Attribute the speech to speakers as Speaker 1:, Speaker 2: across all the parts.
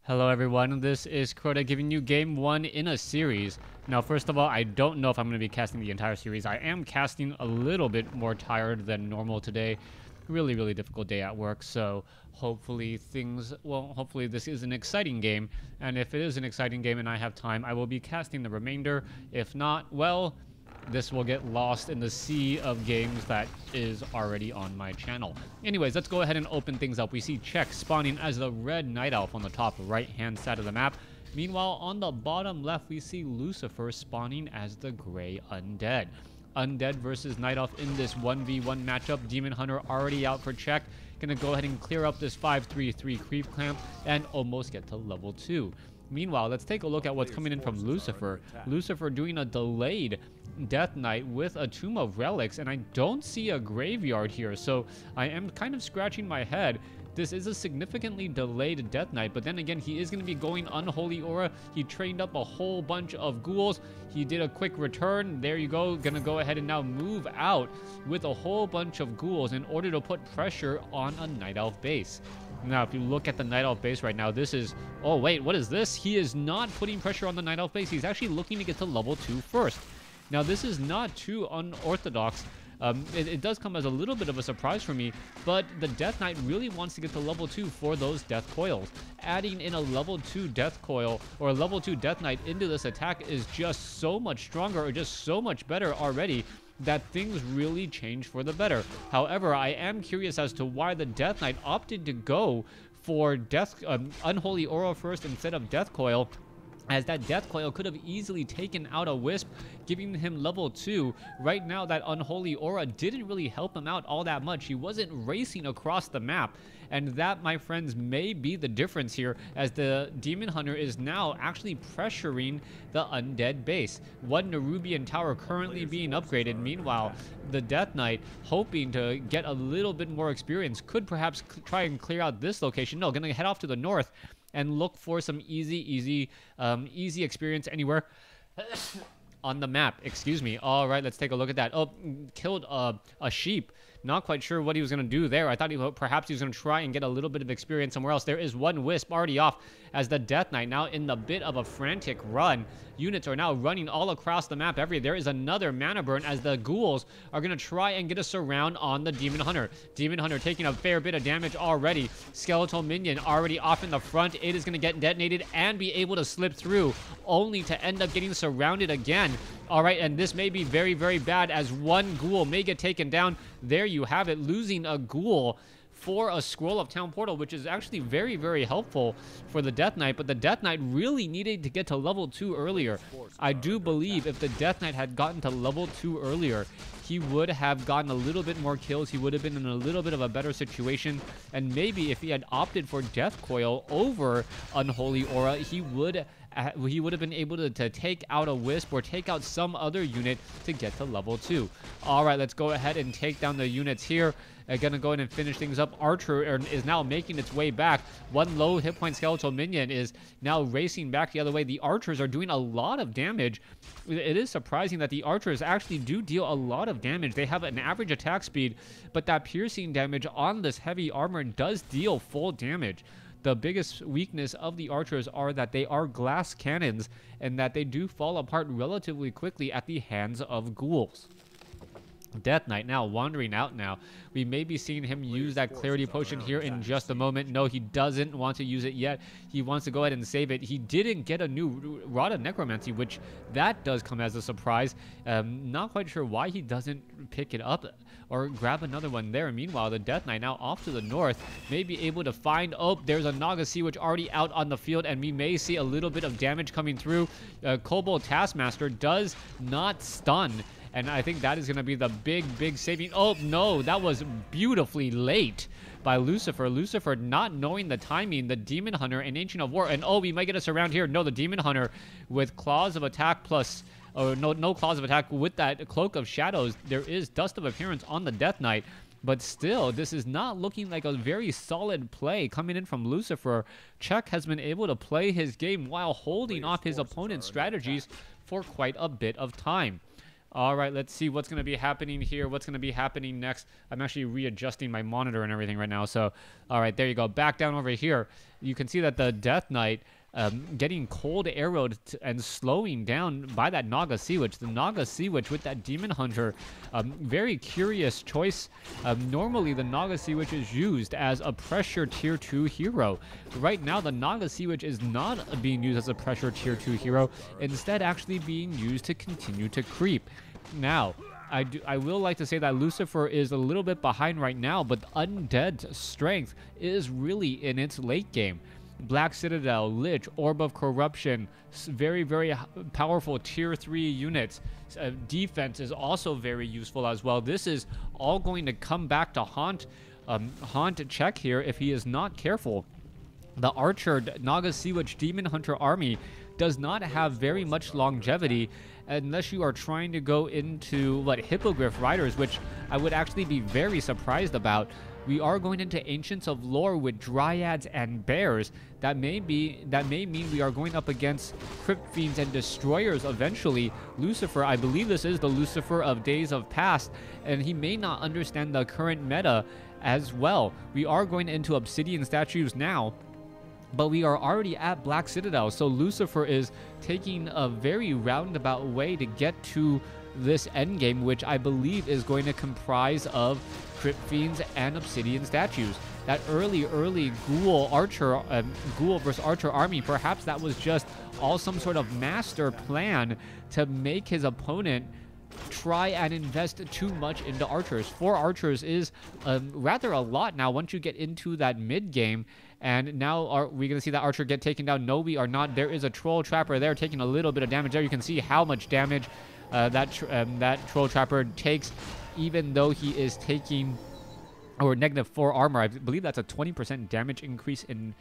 Speaker 1: Hello everyone, this is Crota giving you game 1 in a series. Now first of all, I don't know if I'm going to be casting the entire series. I am casting a little bit more tired than normal today. Really difficult day at work, so hopefully hopefully this is an exciting game. And if it is an exciting game and I have time, I will be casting the remainder. If not, well, this will get lost in the sea of games that is already on my channel. Anyways, let's go ahead and open things up. We see Czech spawning as the red night elf on the top right-hand side of the map. Meanwhile, on the bottom left, we see Lucifer spawning as the gray undead. Undead versus night elf in this 1v1 matchup. Demon Hunter already out for Czech. Gonna go ahead and clear up this 5-3-3 creep clamp and almost get to level 2. Meanwhile, let's take a look at what's coming in from Lucifer. Lucifer doing a delayed Death Knight with a Tomb of Relics, and I don't see a graveyard here, so I am kind of scratching my head. This is a significantly delayed Death Knight, but then again, he is going to be going Unholy Aura. He trained up a whole bunch of ghouls. He did a quick return. There you go. Going to go ahead and now move out with a whole bunch of ghouls in order to put pressure on a Night Elf base. Now, if you look at the Night Elf base right now, this is... Oh, wait, what is this? He is not putting pressure on the Night Elf base. He's actually looking to get to level 2 first. Now, this is not too unorthodox. It does come as a little bit of a surprise for me, but the Death Knight really wants to get to level 2 for those Death Coils. Adding in a level 2 Death Coil or a level 2 Death Knight into this attack is just so much stronger or just so much better already that things really change for the better. However, I am curious as to why the Death Knight opted to go for Unholy Aura first instead of Death Coil, as that Death Coil could have easily taken out a Wisp, giving him level 2. Right now, that Unholy Aura didn't really help him out all that much. He wasn't racing across the map. And that, my friends, may be the difference here, as the Demon Hunter is now actually pressuring the Undead base. One Nerubian Tower currently being upgraded. Meanwhile, the Death Knight, hoping to get a little bit more experience, could perhaps try and clear out this location. No, gonna head off to the north and look for some easy experience anywhere on the map. Excuse me. All right, let's take a look at that. Oh, killed a sheep. Not quite sure what he was going to do there. I thought perhaps he was going to try and get a little bit of experience somewhere else. There is one Wisp already off, as the Death Knight now in the bit of a frantic run. Units are now running all across the map. There is another mana burn, as the ghouls are going to try and get a surround on the Demon Hunter. Demon Hunter taking a fair bit of damage already. Skeletal Minion already off in the front. It is going to get detonated and be able to slip through, only to end up getting surrounded again. All right, and this may be very bad, as one ghoul may get taken down. There you have it, losing a ghoul for a Scroll of Town Portal, which is actually very helpful for the Death Knight. But the Death Knight really needed to get to level 2 earlier. I do believe if the Death Knight had gotten to level 2 earlier, he would have gotten a little bit more kills. He would have been in a little bit of a better situation. And maybe if he had opted for Death Coil over Unholy Aura, he would have been able to take out a Wisp or take out some other unit to get to level 2. All right, let's go ahead and take down the units here. Gonna go ahead and finish things up. Archer is now making its way back. One low hit point skeletal minion is now racing back the other way. The archers are doing a lot of damage. It is surprising that the archers actually do deal a lot of damage. They have an average attack speed, but that piercing damage on this heavy armor does deal full damage. The biggest weakness of the archers are that they are glass cannons and that they do fall apart relatively quickly at the hands of ghouls. Death Knight now wandering out now. We may be seeing him use that clarity potion here in just a moment. No, he doesn't want to use it yet. He wants to go ahead and save it. He didn't get a new Rod of Necromancy, which that does come as a surprise. Not quite sure why he doesn't pick it up or grab another one there. Meanwhile, the Death Knight now off to the north may be able to find... Oh, there's a Naga Sea Witch already out on the field, and we may see a little bit of damage coming through. Kobold Taskmaster does not stun, and I think that is going to be the big saving. Oh, no, that was beautifully late by Lucifer. Lucifer not knowing the timing, the Demon Hunter and Ancient of War. And, oh, we might get us around here. No, the Demon Hunter with Claws of Attack plus... Oh, no Claws of Attack with that Cloak of Shadows. There is Dust of Appearance on the Death Knight. But still, this is not looking like a very solid play coming in from Lucifer. Czech has been able to play his game while holding off his opponent's strategies for quite a bit of time. All right, let's see what's going to be happening here. What's going to be happening next? I'm actually readjusting my monitor and everything right now. So, all right, there you go. Back down over here. You can see that the Death Knight getting cold arrowed and slowing down by that Naga Sea Witch. The Naga Sea Witch with that Demon Hunter, very curious choice. Normally, the Naga Sea Witch is used as a pressure tier 2 hero. Right now, the Naga Sea Witch is not being used as a pressure tier 2 hero, instead actually being used to continue to creep. Now, I will like to say that Lucifer is a little bit behind right now, but Undead's strength is really in its late game. Black Citadel, Lich, Orb of Corruption, very, very powerful tier 3 units. Defense is also very useful as well. This is all going to come back to haunt check here if he is not careful. The Archer, Naga Sea Witch, Demon Hunter army does not have very much longevity unless you are trying to go into Hippogriff Riders, which I would actually be very surprised about. We are going into Ancients of Lore with Dryads and Bears. That may mean we are going up against Crypt Fiends and Destroyers eventually. Lucifer, I believe this is the Lucifer of Days of Past, and he may not understand the current meta as well. We are going into Obsidian statues now, but we are already at Black Citadel, so Lucifer is taking a very roundabout way to get to this endgame, which I believe is going to comprise of Crypt Fiends and Obsidian statues. That early Ghoul versus Archer army, perhaps that was just all some sort of master plan to make his opponent try and invest too much into archers. 4 archers is rather a lot now once you get into that mid game. And now are we going to see that archer get taken down? No, we are not. There is a troll trapper there taking a little bit of damage there. You can see how much damage that troll trapper takes, even though he is taking -4 armor. I believe that's a 20% damage increase in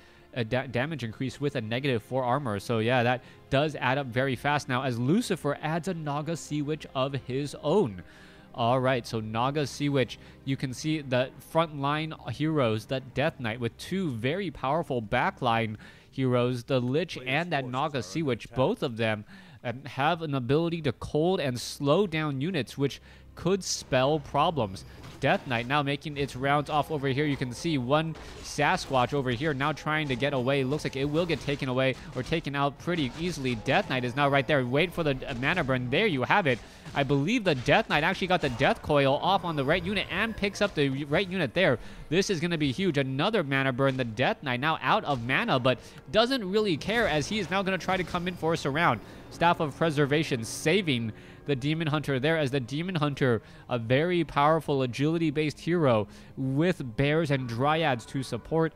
Speaker 1: damage increase with a -4 armor. So yeah, that does add up very fast now as Lucifer adds a Naga Sea Witch of his own. All right, so Naga Sea Witch, you can see the frontline heroes, that Death Knight with 2 very powerful backline heroes, the Lich and that Naga Sea Witch. Both of them have an ability to cold and slow down units, which could spell problems. Death Knight now making its rounds off over here. You can see one Sasquatch over here now trying to get away. Looks like it will get taken away or taken out pretty easily. Death Knight is now right there. Wait for the mana burn. There you have it. I believe the Death Knight actually got the Death Coil off on the right unit and picks up the right unit there. This is going to be huge. Another mana burn. The Death Knight now out of mana, but doesn't really care as he is now going to try to come in for a surround. Staff of Preservation saving the Demon Hunter there, as the Demon Hunter, a very powerful agility-based hero with Bears and Dryads to support,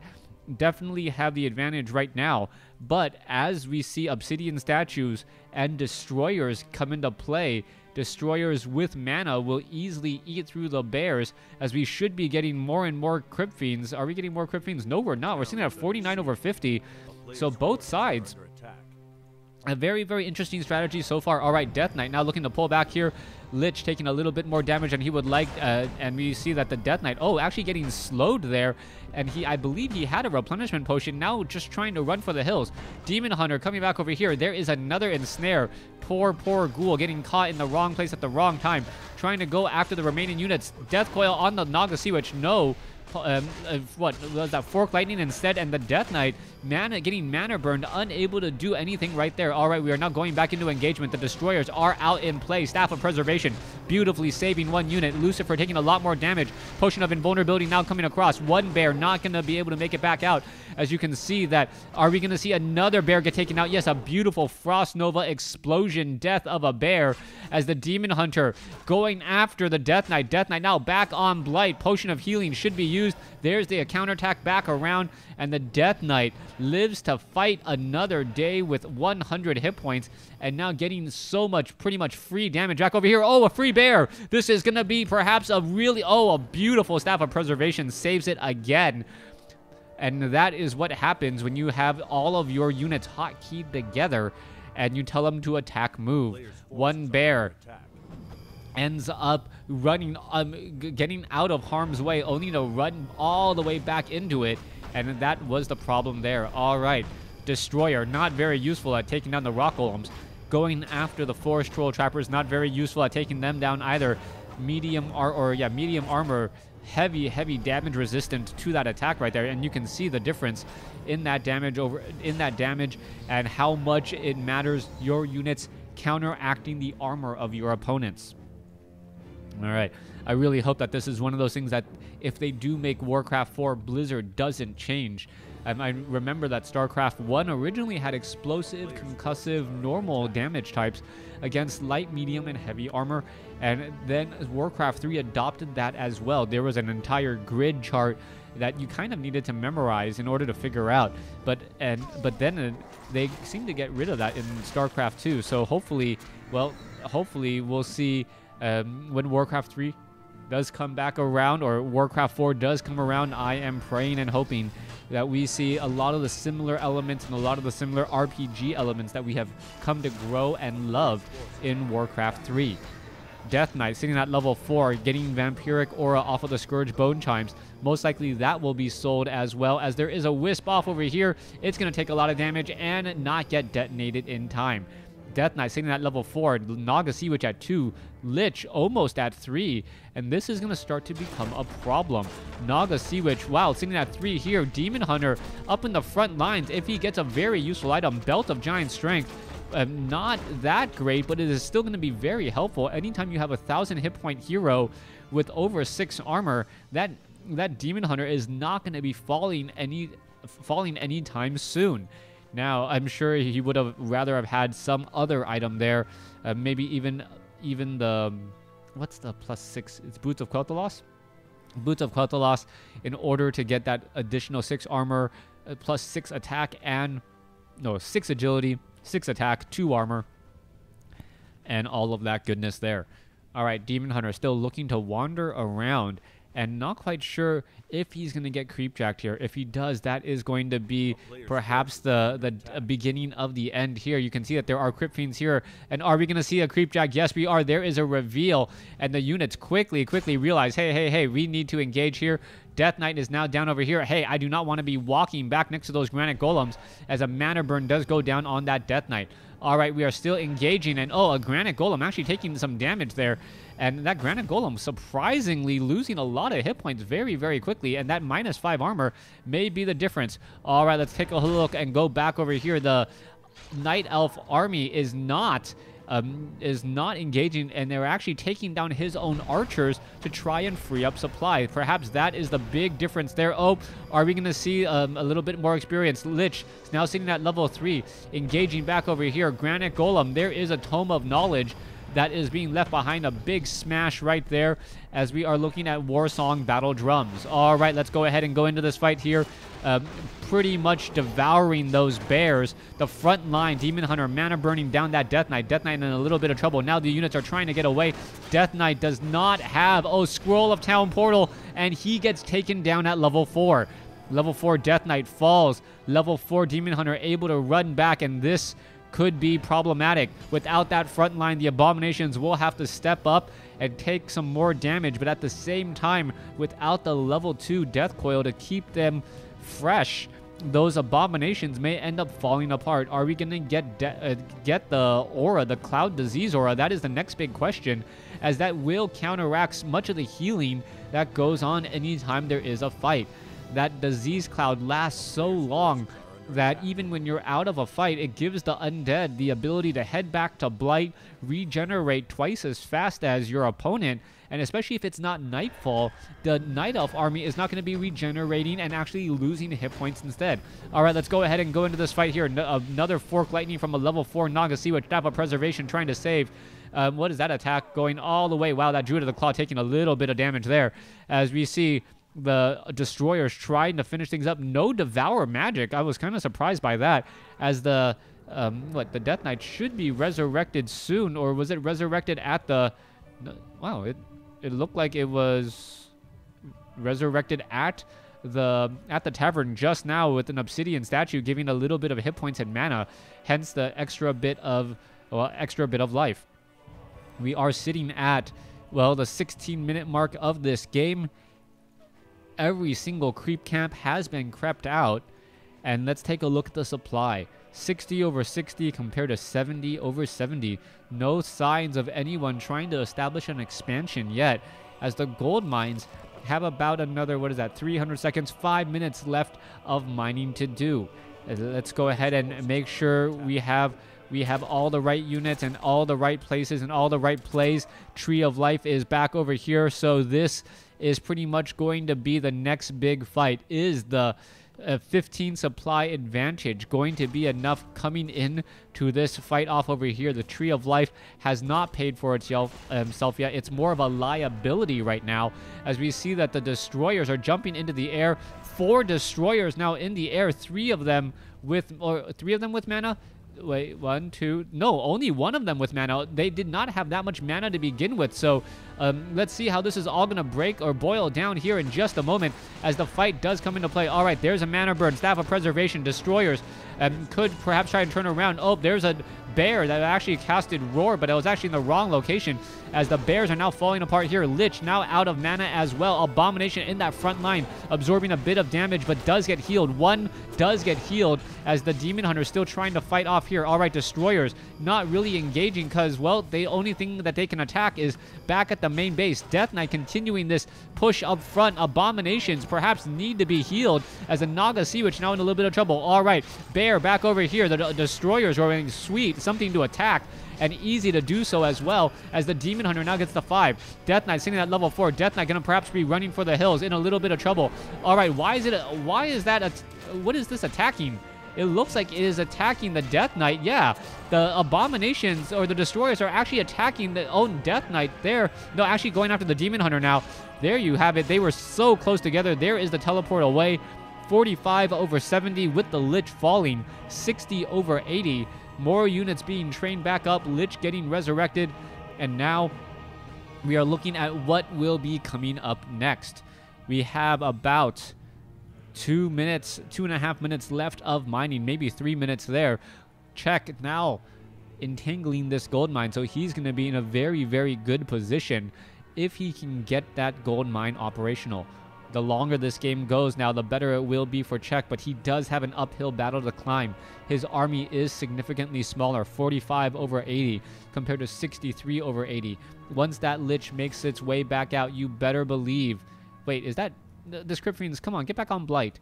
Speaker 1: definitely have the advantage right now. But as we see Obsidian statues and Destroyers come into play, Destroyers with mana will easily eat through the Bears, as we should be getting more and more Crypt Fiends. Are we getting more Crypt Fiends? No, we're not. We're sitting at 49/50. So both sides, a very, very interesting strategy so far. All right, Death Knight now looking to pull back here. Lich taking a little bit more damage than he would like, and we see that the Death Knight, actually getting slowed there, and I believe he had a replenishment potion, now just trying to run for the hills. Demon Hunter coming back over here. There is another ensnare. Poor Ghoul getting caught in the wrong place at the wrong time, trying to go after the remaining units. Death Coil on the Naga Sea Witch, no. What was that? Fork Lightning instead, and the Death Knight getting mana burned, unable to do anything right there. All right, we are now going back into engagement. The Destroyers are out in play. Staff of Preservation beautifully saving one unit. Lucifer taking a lot more damage. Potion of Invulnerability now coming across. One bear not going to be able to make it back out. As you can see that, are we going to see another bear get taken out? Yes, a beautiful Frost Nova explosion death of a bear, as the Demon Hunter going after the Death Knight. Death Knight now back on Blight. Potion of Healing should be used. There's the counterattack back around, and the Death Knight lives to fight another day with 100 hit points, and now getting so much, pretty much free damage back over here. Oh, a free bear. This is going to be perhaps a really, a beautiful Staff of Preservation saves it again. And that is what happens when you have all of your units hotkeyed together and you tell them to attack move. One bear ends up running, getting out of harm's way, only to run all the way back into it. And that was the problem there. All right. Destroyer, not very useful at taking down the rock golems. Going after the Forest Troll Trapper is not very useful at taking them down either. Medium armor, heavy damage resistant to that attack right there, and you can see the difference in that damage and how much it matters your units counteracting the armor of your opponents. All right, I really hope that this is one of those things that if they do make Warcraft 4, Blizzard doesn't change. I remember that StarCraft 1 originally had explosive, concussive, normal damage types against light, medium, and heavy armor, and then Warcraft 3 adopted that as well. There was an entire grid chart that you kind of needed to memorize in order to figure out, but then they seem to get rid of that in StarCraft 2. So hopefully we'll see when Warcraft 3 does come back around, or Warcraft 4 does come around. I am praying and hoping that we see a lot of the similar elements and a lot of the similar RPG elements that we have come to grow and love in Warcraft 3. Death Knight sitting at level 4, getting Vampiric Aura off of the Scourge Bone Chimes. Most likely that will be sold, as well as there is a Wisp off over here. It's going to take a lot of damage and not get detonated in time. Death Knight sitting at level 4, Naga Sea Witch at 2, Lich almost at 3, and this is going to start to become a problem. Naga Sea Witch, wow, sitting at 3 here. Demon Hunter up in the front lines. If he gets a very useful item, Belt of Giant Strength, not that great, but it is still going to be very helpful. Anytime you have a 1,000 hit point hero with over 6 armor, that Demon Hunter is not going to be falling anytime soon. Now, I'm sure he would have rather have had some other item there, maybe even the, what's the +6? It's Boots of Quel'Thalas? Boots of Quel'Thalas, in order to get that additional 6 armor, +6 attack, and, no, 6 agility, 6 attack, 2 armor, and all of that goodness there. All right, Demon Hunter still looking to wander around, and not quite sure if he's going to get creepjacked here. If he does, that is going to be perhaps the beginning of the end here. You can see that there are Crypt Fiends here. And are we going to see a creepjack? Yes, we are. There is a reveal. And the units quickly realize, hey, we need to engage here. Death Knight is now down over here. Hey, I do not want to be walking back next to those Granite Golems, as a mana burn does go down on that Death Knight. All right, we are still engaging, and oh, a Granite Golem actually taking some damage there. And that Granite Golem surprisingly losing a lot of hit points very quickly, and that -5 armor may be the difference. All right, let's take a look and go back over here. The Night Elf army is not engaging, and they're actually taking down his own archers to try and free up supply. Perhaps that is the big difference there. Oh, are we going to see a little bit more experience? Lich is now sitting at level 3, engaging back over here. Granite Golem, there is a Tome of Knowledge that is being left behind, a big smash right there, as we are looking at Warsong Battle Drums. All right, let's go ahead and go into this fight here. Pretty much devouring those bears. The front line, Demon Hunter, mana burning down that Death Knight. Death Knight in a little bit of trouble. Now the units are trying to get away. Death Knight does not have, oh, Scroll of Town Portal, and he gets taken down at level 4. Level 4 Death Knight falls. Level 4 Demon Hunter able to run back, and this could be problematic. Without that front line, the Abominations will have to step up and take some more damage, but at the same time, without the level 2 Death Coil to keep them fresh, those Abominations may end up falling apart. Are we going to get the aura, the Cloud Disease aura? That is the next big question, as that will counteract much of the healing that goes on anytime there is a fight. That disease cloud lasts so long that even when you're out of a fight, it gives the undead the ability to head back to Blight, regenerate twice as fast as your opponent, and especially if it's not Nightfall, the Night Elf army is not going to be regenerating and actually losing hit points instead. All right, let's go ahead and go into this fight here. Another Fork Lightning from a level 4 Naga Sea Witch, Staff of Preservation trying to save. What is that attack going all the way? Wow, that Druid of the Claw taking a little bit of damage there, as we see the Destroyers trying to finish things up. No Devour magic. I was kind of surprised by that, as the the Death Knight should be resurrected soon, or was it resurrected at the... Wow, it looked like it was resurrected at the tavern just now with an obsidian statue giving a little bit of hit points and mana, hence the extra bit of life. We are sitting at, well, the 16-minute mark of this game. Every single creep camp has been crept out, and let's take a look at the supply. 60 over 60 compared to 70 over 70. No signs of anyone trying to establish an expansion yet, as the gold mines have about another, 300 seconds, 5 minutes left of mining to do. Let's go ahead and make sure we have all the right units and all the right places and all the right plays. Tree of Life is back over here, so this is pretty much going to be the next big fight. Is the 15 supply advantage going to be enough coming in to this fight off over here? The Tree of Life has not paid for itself yet. It's more of a liability right now, as we see that the destroyers are jumping into the air. 4 destroyers now in the air, 3 of them with mana. Wait, 1, 2, no, only 1 of them with mana. They did not have that much mana to begin with, so let's see how this is all gonna break or boil down here in just a moment as the fight does come into play. All right, there's a mana burn, Staff of Preservation. Destroyers could perhaps try and turn around. Oh, there's a bear that actually casted Roar, but it was actually in the wrong location, as the bears are now falling apart here. Lich now out of mana as well. Abomination in that front line, absorbing a bit of damage, but does get healed. 1 does get healed, as the Demon Hunter is still trying to fight off here. All right, Destroyers not really engaging, because, well, the only thing that they can attack is back at the main base. Death Knight continuing this push up front. Abominations perhaps need to be healed, as the Naga Sea Witch now in a little bit of trouble. All right, Bear back over here. The Destroyers are running sweet, something to attack, and easy to do so as well, as the Demon Hunter now gets the 5. Death Knight sitting at level 4. Death Knight gonna perhaps be running for the hills, in a little bit of trouble. All right, what is this attacking? It looks like it is attacking the Death Knight. Yeah, the Abominations or the Destroyers are actually attacking the own Death Knight there. No, actually going after the Demon Hunter now. There you have it. They were so close together. There is the teleport away. 45 over 70 with the Lich falling. 60 over 80. More units being trained back up. Lich getting resurrected. And now we are looking at what will be coming up next. We have about 2.5 minutes left of mining, maybe 3 minutes there. Check now entangling this gold mine, so he's going to be in a very, very good position if he can get that gold mine operational. The longer this game goes now, the better it will be for Czech, but he does have an uphill battle to climb. His army is significantly smaller, 45 over 80 compared to 63 over 80. Once that Lich makes its way back out, you better believe... Wait, is that... The Script Fiends, come on, get back on Blight.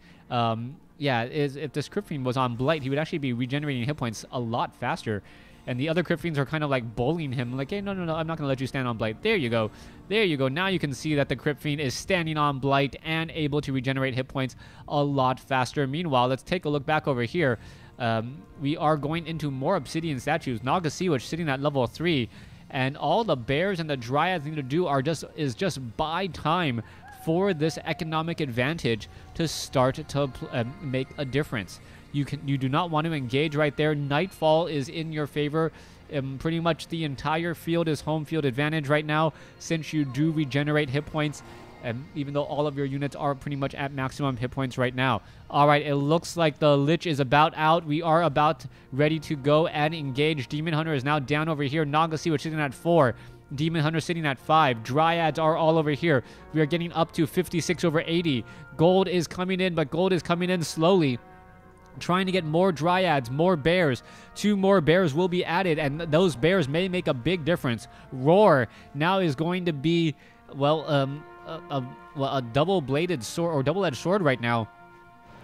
Speaker 1: Yeah, if the Script Fiend was on Blight, he would actually be regenerating hit points a lot faster. And the other Crypt Fiends are kind of like bullying him, like, hey, no, I'm not going to let you stand on Blight. There you go. There you go. Now you can see that the Crypt Fiend is standing on Blight and able to regenerate hit points a lot faster. Meanwhile, let's take a look back over here. We are going into more Obsidian statues. Naga Sea Witch sitting at level 3. And all the bears and the dryads need to do is just buy time for this economic advantage to start to make a difference. You do not want to engage right there. Nightfall is in your favor. Pretty much the entire field is home field advantage right now, since you do regenerate hit points, even though all of your units are pretty much at maximum hit points right now. All right, it looks like the Lich is about out. We are about ready to go and engage. Demon Hunter is now down over here. Naga Sea Witch sitting at 4. Demon Hunter sitting at 5. Dryads are all over here. We are getting up to 56 over 80. Gold is coming in, but gold is coming in slowly. Trying to get more dryads, more bears. 2 more bears will be added, and those bears may make a big difference. Roar now is going to be, well, a double-bladed sword or double-edged sword right now,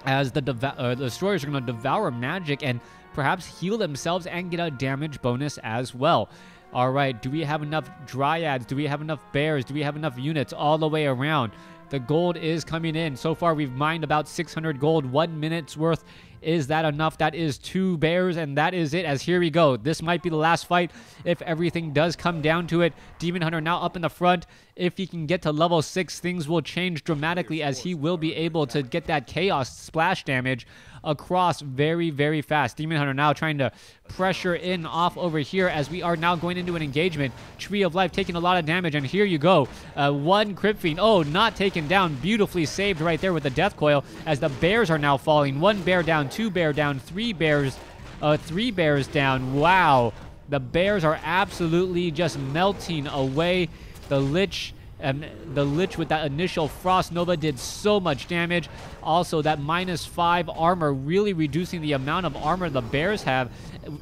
Speaker 1: as the destroyers are going to devour magic and perhaps heal themselves and get a damage bonus as well. All right, do we have enough dryads? Do we have enough bears? Do we have enough units all the way around? The gold is coming in. So far, we've mined about 600 gold, 1 minute's worth. Is that enough? That is 2 bears, and that is it, as here we go. This might be the last fight if everything does come down to it. Demon Hunter now up in the front. If he can get to level 6, things will change dramatically, as he will be able to get that chaos splash damage across very, very fast. Demon Hunter now trying to pressure in off over here, as we are now going into an engagement. Tree of Life taking a lot of damage, and here you go. 1 Crypt Fiend. Oh, not taken down. Beautifully saved right there with the Death Coil, as the bears are now falling. 1 bear down, 2 bear down, 3 bears, 3 bears down. Wow. The bears are absolutely just melting away. The Lich And the Lich with that initial Frost Nova did so much damage. Also, that -5 armor really reducing the amount of armor the bears have,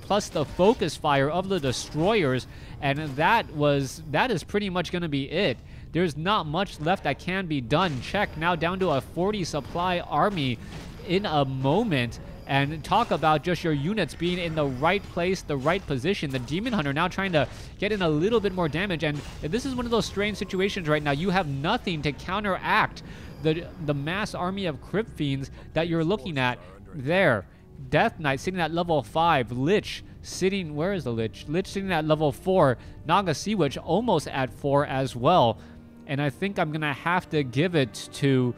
Speaker 1: plus the focus fire of the destroyers. And that is pretty much going to be it. There's not much left that can be done. Check now down to a 40 supply army in a moment. And talk about just your units being in the right place, the right position. The Demon Hunter now trying to get in a little bit more damage. And this is one of those strange situations right now. You have nothing to counteract the mass army of Crypt Fiends that you're looking at there. Death Knight sitting at level 5. Lich sitting... Where is the Lich? Lich sitting at level 4. Naga Sea Witch almost at 4 as well. And I think I'm going to have to give it to...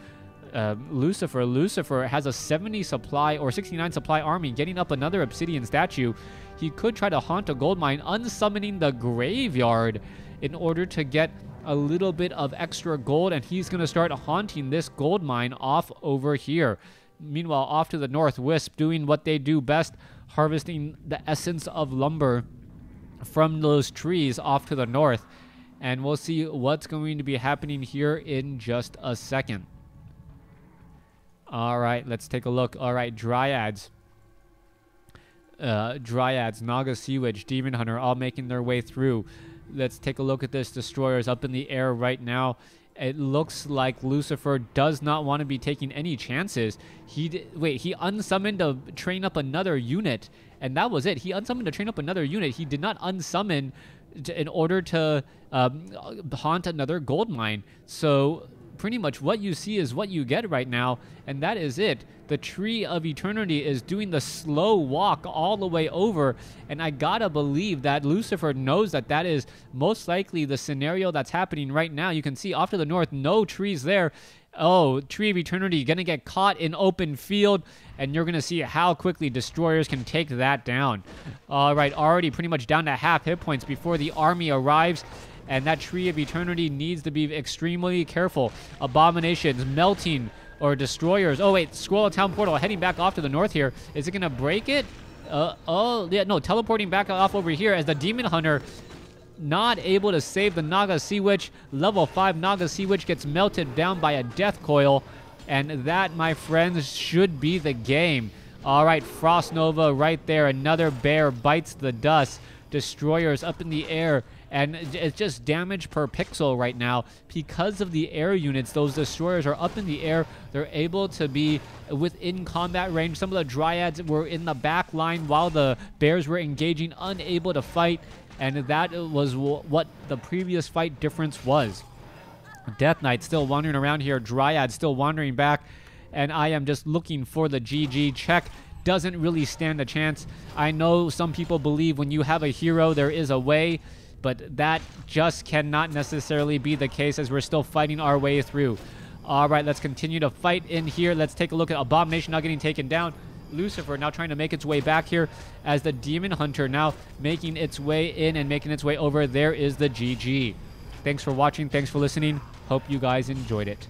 Speaker 1: Lucifer. Lucifer has a 70 supply or 69 supply army, getting up another obsidian statue. He could try to haunt a gold mine, unsummoning the graveyard in order to get a little bit of extra gold, and he's going to start haunting this gold mine off over here. Meanwhile, off to the north, Wisp doing what they do best, harvesting the essence of lumber from those trees off to the north. And we'll see what's going to be happening here in just a second. All right, let's take a look. All right, Dryads. Dryads, Naga Sea Witch, Demon Hunter, all making their way through. Let's take a look at this. Destroyers up in the air right now. It looks like Lucifer does not want to be taking any chances. He unsummoned to train up another unit, and that was it. He unsummoned to train up another unit. He did not unsummon in order to haunt another gold mine. So... pretty much what you see is what you get right now, and that is it. The Tree of Eternity is doing the slow walk all the way over, and I gotta believe that Lucifer knows that that is most likely the scenario that's happening right now. You can see off to the north, no trees there. Oh, Tree of Eternity gonna get caught in open field, and you're gonna see how quickly destroyers can take that down. All right, already pretty much down to half hit points before the army arrives. And that Tree of Eternity needs to be extremely careful. Abominations, melting, or destroyers. Oh, wait, Scroll of Town Portal heading back off to the north here. Is it going to break it? Oh, yeah, no, teleporting back off over here as the Demon Hunter not able to save the Naga Sea Witch. Level 5 Naga Sea Witch gets melted down by a Death Coil. And that, my friends, should be the game. All right, Frost Nova right there. Another bear bites the dust. Destroyers up in the air. And it's just damage per pixel right now. Because of the air units, those destroyers are up in the air. They're able to be within combat range. Some of the Dryads were in the back line while the bears were engaging, unable to fight. And that was what the previous fight difference was. Death Knight still wandering around here. Dryad still wandering back. And I am just looking for the GG check. Doesn't really stand a chance. I know some people believe when you have a hero, there is a way. But that just cannot necessarily be the case as we're still fighting our way through. All right, let's continue to fight in here. Let's take a look at Abomination now getting taken down. Lucifer now trying to make its way back here as the Demon Hunter now making its way in and making its way over. There is the GG. Thanks for watching. Thanks for listening. Hope you guys enjoyed it.